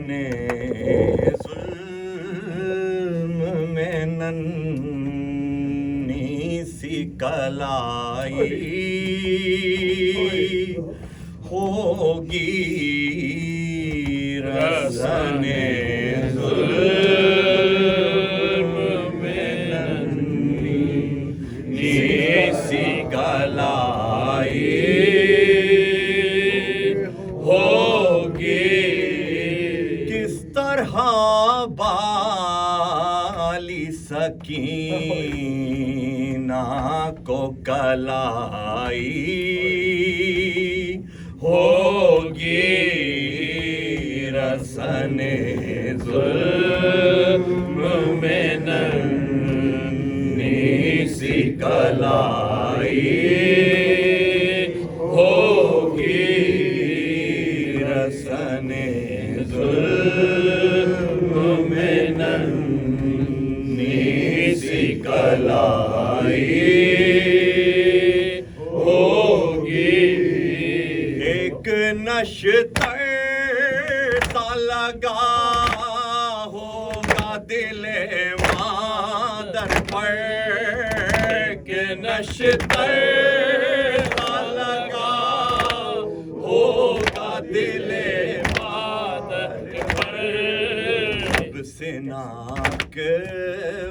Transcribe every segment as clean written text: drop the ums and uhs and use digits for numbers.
रसने जुल्म में नन्ही सी कलाई होगी रसने जुल्म में नन्ही सी कलाई होगी। किस तरह बाली सकीना को कलाई होगी रसने जुल्म में नन्ही सी कलाई होगी रसने जुल्म में नन्ही सी कलाई होगी। एक नश्तर सा लगा होगा दिले मादर पर, एक नश्तर सा लगा होगा दिले मादर पर। जब सिनाक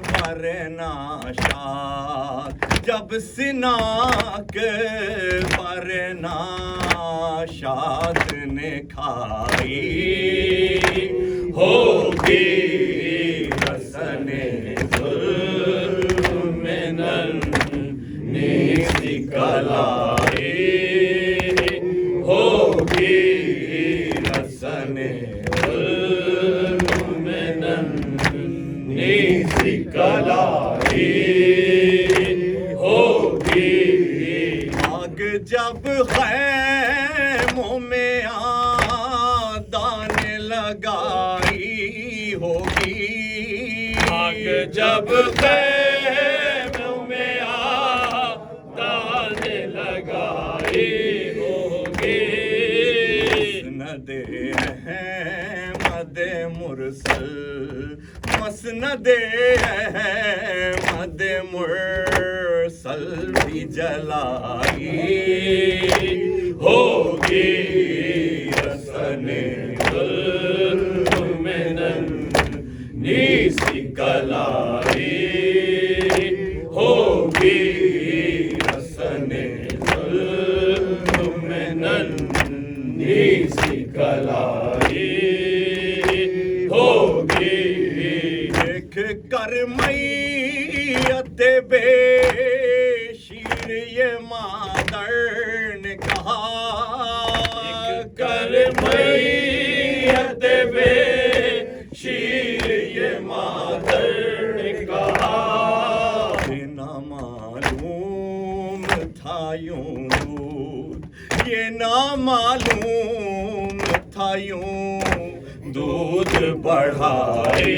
मरना शाद, जब सिनाक मरना शाद ने खाई होगी रसने जुल्म में नन्ही सी कलाई होगी रसने जुल्म में नन्ही सी कलाई होगी। आग जब खैमों में आदान लगाई होगी, आग जब खैमों में आदान लगाई होगी। मसनदे अहमद मुरसल, मसनदे अहमद मुरसल भी जलाई होगी रसने जुल्म में नन्ही सी कलाई होगी रसने जुल्म में नन्ही सी कलाई होगी। देख कर मैयत बेशीर ये मादर ने कहा, कर मैयत बेशीर ये मादर ने कहा। ना मालूम था यूं दूध, ये ना मालूम था यूं दूध बढ़ाई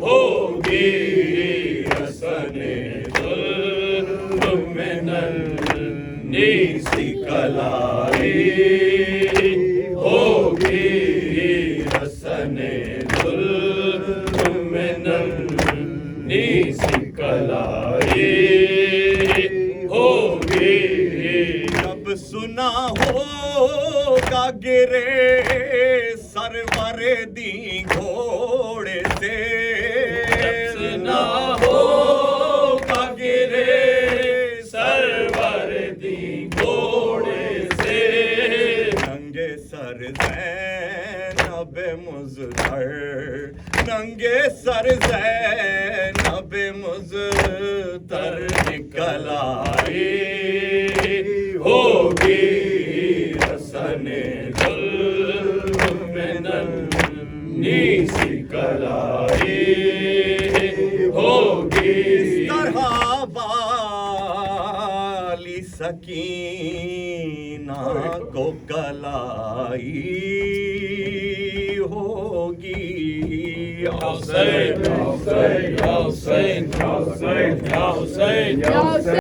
होगी रसने जुल्म में नन्ही सी कलाई होगी रसने जुल्म में नन्ही सी कलाई होगी। जब सुना होगा गिरे सरवर दी घोड़े से, सुना होगा गिरे सरवर दी घोड़े से। नंगे सर ज़ैनब मुज़्ज़र, नंगे सर ज़ैनब मुज़्ज़र निकल आई होगी रसने जुल्म में नन्ही सी कलाई होगी। इस तरह बाली सकीना को कलाई होगी। Hussein, Hussein, Hussein, Hussein, Hussein, Hussein.